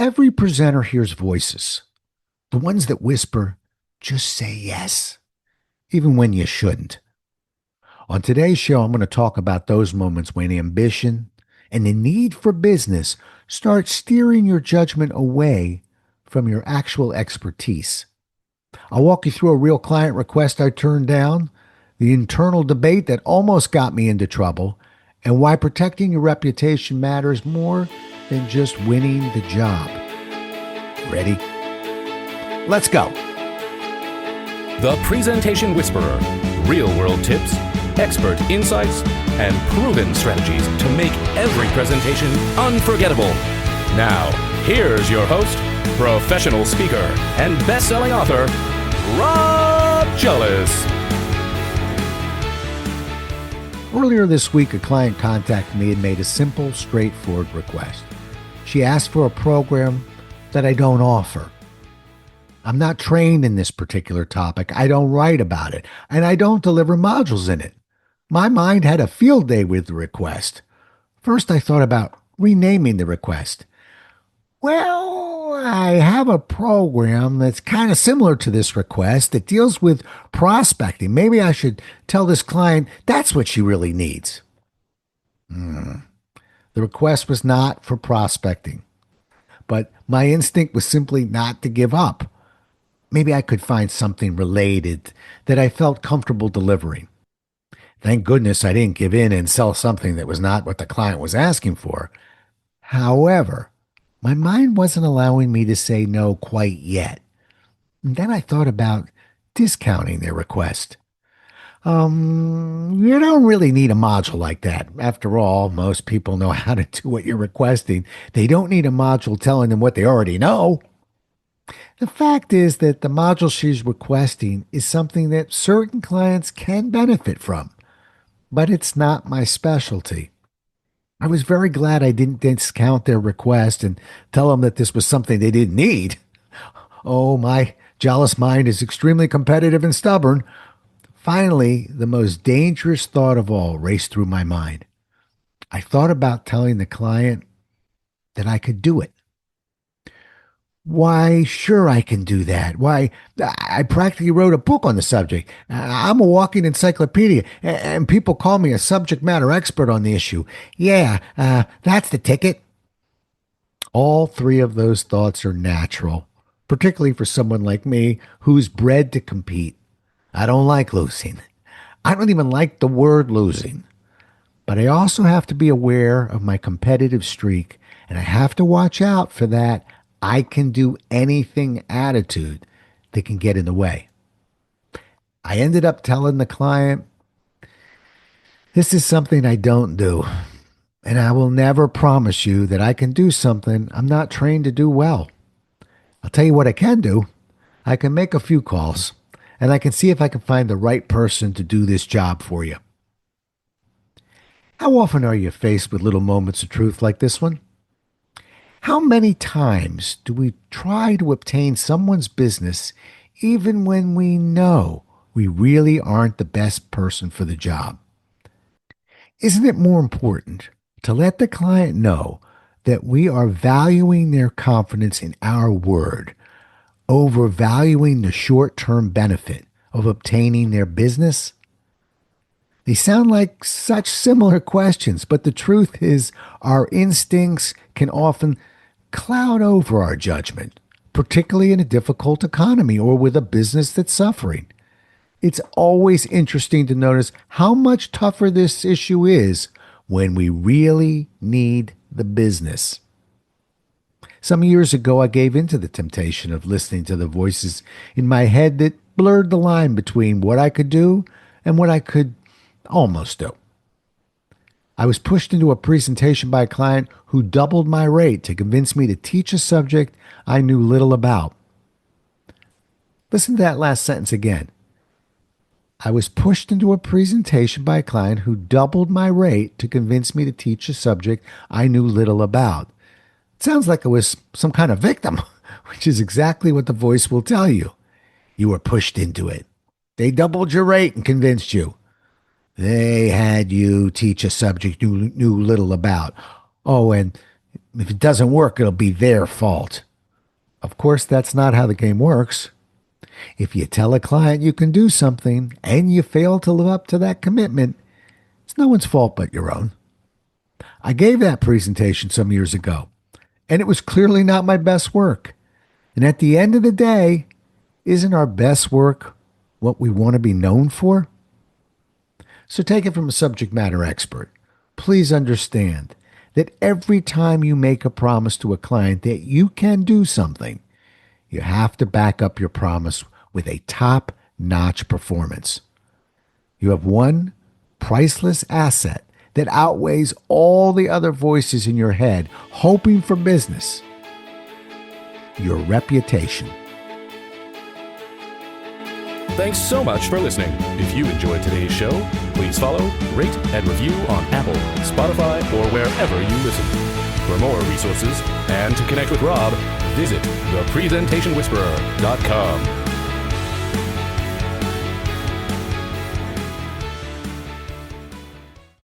Every presenter hears voices, the ones that whisper, just say yes, even when you shouldn't. On today's show, I'm going to talk about those moments when ambition and the need for business start steering your judgment away from your actual expertise. I'll walk you through a real client request I turned down, the internal debate that almost got me into trouble, and why protecting your reputation matters more than just winning the job. Ready? Let's go. The Presentation Whisperer. Real-world tips, expert insights, and proven strategies to make every presentation unforgettable. Now, here's your host, professional speaker, and best-selling author, Rob Jolles. Earlier this week, a client contacted me and made a simple, straightforward request. She asked for a program that I don't offer. I'm not trained in this particular topic. I don't write about it, and I don't deliver modules in it. My mind had a field day with the request. First, I thought about renaming the request. Well, I have a program that's kind of similar to this request that deals with prospecting. Maybe I should tell this client that's what she really needs. The request was not for prospecting, but my instinct was simply not to give up. Maybe I could find something related that I felt comfortable delivering. Thank goodness I didn't give in and sell something that was not what the client was asking for. However, my mind wasn't allowing me to say no quite yet. And then I thought about discounting their request. You don't really need a module like that. After all, most people know how to do what you're requesting. They don't need a module telling them what they already know. The fact is that the module she's requesting is something that certain clients can benefit from, but it's not my specialty. I was very glad I didn't discount their request and tell them that this was something they didn't need. Oh, my jealous mind is extremely competitive and stubborn. Finally, the most dangerous thought of all raced through my mind. I thought about telling the client that I could do it. Why, sure, I can do that. Why, I practically wrote a book on the subject. I'm a walking encyclopedia, and people call me a subject matter expert on the issue. Yeah, that's the ticket. All three of those thoughts are natural, particularly for someone like me who's bred to compete. I don't like losing. I don't even like the word losing. But I also have to be aware of my competitive streak, and I have to watch out for that I can do anything attitude that can get in the way. I ended up telling the client, this is something I don't do, and I will never promise you that I can do something I'm not trained to do well. I'll tell you what I can do. I can make a few calls, and I can see if I can find the right person to do this job for you. How often are you faced with little moments of truth like this one? How many times do we try to obtain someone's business even when we know we really aren't the best person for the job? Isn't it more important to let the client know that we are valuing their confidence in our word over valuing the short-term benefit of obtaining their business? They sound like such similar questions, but the truth is our instincts can often cloud over our judgment, particularly in a difficult economy or with a business that's suffering. It's always interesting to notice how much tougher this issue is when we really need the business. Some years ago, I gave in to the temptation of listening to the voices in my head that blurred the line between what I could do and what I could almost do. I was pushed into a presentation by a client who doubled my rate to convince me to teach a subject I knew little about. Listen to that last sentence again. I was pushed into a presentation by a client who doubled my rate to convince me to teach a subject I knew little about. It sounds like I was some kind of victim, which is exactly what the voice will tell you. You were pushed into it. They doubled your rate and convinced you. They had you teach a subject you knew little about. Oh, and If it doesn't work, it'll be their fault. Of course, that's not how the game works. If you tell a client you can do something and you fail to live up to that commitment, it's no one's fault but your own. I gave that presentation some years ago, and it was clearly not my best work. And at the end of the day, isn't our best work what we want to be known for? So take it from a subject matter expert. Please understand that every time you make a promise to a client that you can do something, you have to back up your promise with a top-notch performance. You have one priceless asset that outweighs all the other voices in your head hoping for business: your reputation. Thanks so much for listening. If you enjoyed today's show, please follow, rate, and review on Apple, Spotify, or wherever you listen. For more resources and to connect with Rob, visit thepresentationwhisperer.com.